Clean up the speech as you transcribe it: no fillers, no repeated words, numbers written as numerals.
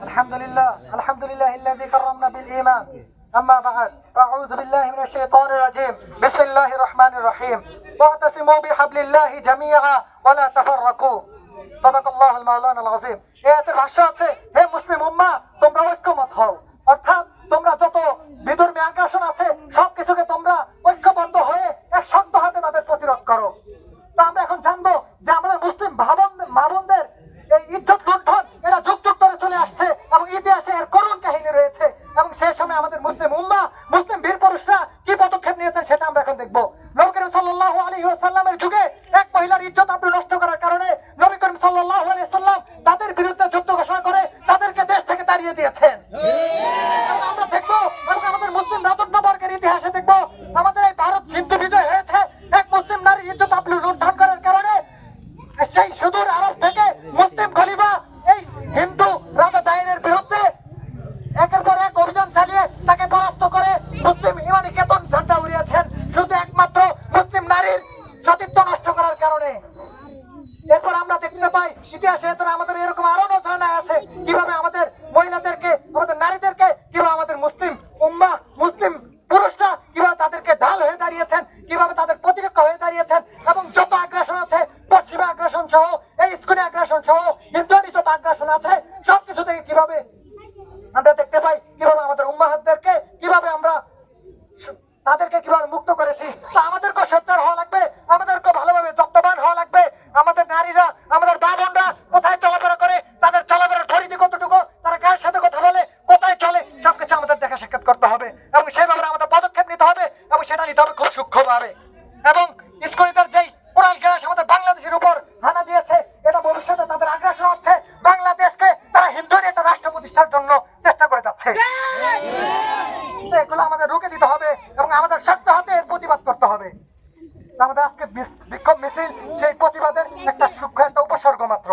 الحمد لله الذي كرمنا بالإيمان. أما بعد فأعوذ بالله من الشيطان الرجيم. بسم الله الرحمن الرحيم. واعتصموا بحبل الله جميعا ولا تفرقوا. صدق الله المولانا العظيم. এতে ভাষ্য আছে, হে মুসলিম উম্মাহ, তোমরা ঐক্যমত হও। অর্থাৎ তোমরা যত বিধর্মী আগ্রাসন আছে সবকিছুকে তোমরা ঐক্যবদ্ধ হয়ে এক শক্ত হাতে তাদের প্রতিরোধ করো। তো আমরা এখন জানবো যে আমাদের মুসলিম মা বোনদের এই ইজ্জত লুণ্ঠন এটা যুগ যুগ ধরে চলে আসছে এবং ইতিহাসে এর করুণ কাহিনী রয়েছে, এবং সেই সময় আমাদের মুসলিম উম্মাহ, মুসলিম বীর পুরুষরা কি পদক্ষেপ নিয়েছেন সেটা আমরা এখন দেখবো। নবী করিম সাল্লাল্লাহু আলাইহি ওয়াসাল্লামের যুগে এক মহিলার ইজ্জত আবরু নষ্ট করার কারণে নবী করিম সাল্লাল্লাহু আলাইহি ওয়াসাল্লাম তাদের বিরুদ্ধে যুদ্ধ ঘোষণা করে তাদেরকে দেশ থেকে তাড়িয়ে দিয়েছেন। আমরা দেখবো এবং আমাদের মুসলিম রাজত্ববর্গের ইতিহাসে দেখবো আমাদের এই ভারত সিন্ধু বিজয় হয়েছে এক মুসলিম নারীর ইজ্জত আবরু লুণ্ঠন করার কারণে। সেই সুদূর আরব থেকে মুসলিম খলিফা এই হিন্দু রাজা ডাইনের বিরুদ্ধে একের পর এক অভিযান চালিয়ে তাকে পরাস্ত করে মুসলিম ইমানি কেতন ঝান্ডা উড়িয়েছেন শুধু একমাত্র মুসলিম নারীর সতীত্ব নষ্ট করার কারণে। এরপর আমরা দেখতে পাই ইতিহাসে আমাদের এরকম আরো নজরানা আছে কিভাবে আমাদের মহিলাদেরকে, আমাদের নারীদেরকে, কিভাবে আমাদের মুসলিম উম্মাহ, মুসলিম পুরুষরা কিভাবে তাদেরকে ঢাল হয়ে দাঁড়িয়েছেন, কিভাবে তাদের প্রতিরক্ষা হয়ে দাঁড়িয়েছেন, এবং যত আগ্রাসন আছে, পশ্চিমা আগ্রাসন সহ, এই ইস্কনি আগ্রাসন সহ, হিন্দুয়ানি যত আগ্রাসন আছে সবকিছু থেকে কিভাবে আমরা দেখতে পাই কিভাবে আমাদের উম্মাহাতদেরকে কিভাবে আমরা তাদেরকে কিভাবে মুক্ত করেছি। তো আমাদেরকে সোচ্চার হওয়া লাগবে, আমাদেরকে ভালোভাবে যত্নবান হওয়া লাগবে। আমাদের নারীরা, আমাদের মা বোনরা কোথায় চলাফেরা করে, তাদের চলাফেরার পরিধি কতটুকু, তারা কার সাথে কথা বলে, কোথায় চলে, সবকিছু আমাদের দেখা সাক্ষাৎ করতে হবে এবং সেই ব্যাপারে আমাদের পদক্ষেপ নিতে হবে এবং সেটা নিতে হবে খুব সূক্ষ্মভাবে। এবং ইস্কনিদের যেই কোরাল গ্রাস আমাদের বাংলাদেশের উপর হানা দিয়েছে, এটা ভবিষ্যতে তাদের আগ্রাসন হচ্ছে বাংলাদেশকে তারা হিন্দুর একটা রাষ্ট্র প্রতিষ্ঠার জন্য চেষ্টা করে যাচ্ছে। এগুলো আমাদের রুখে দিতে হবে এবং আমাদের শক্ত হাতে এর প্রতিবাদ করতে হবে। আমাদের আজকে বিক্ষোভ মিছিল সেই প্রতিবাদের একটা সূক্ষ্ম একটা উপসর্গ মাত্র।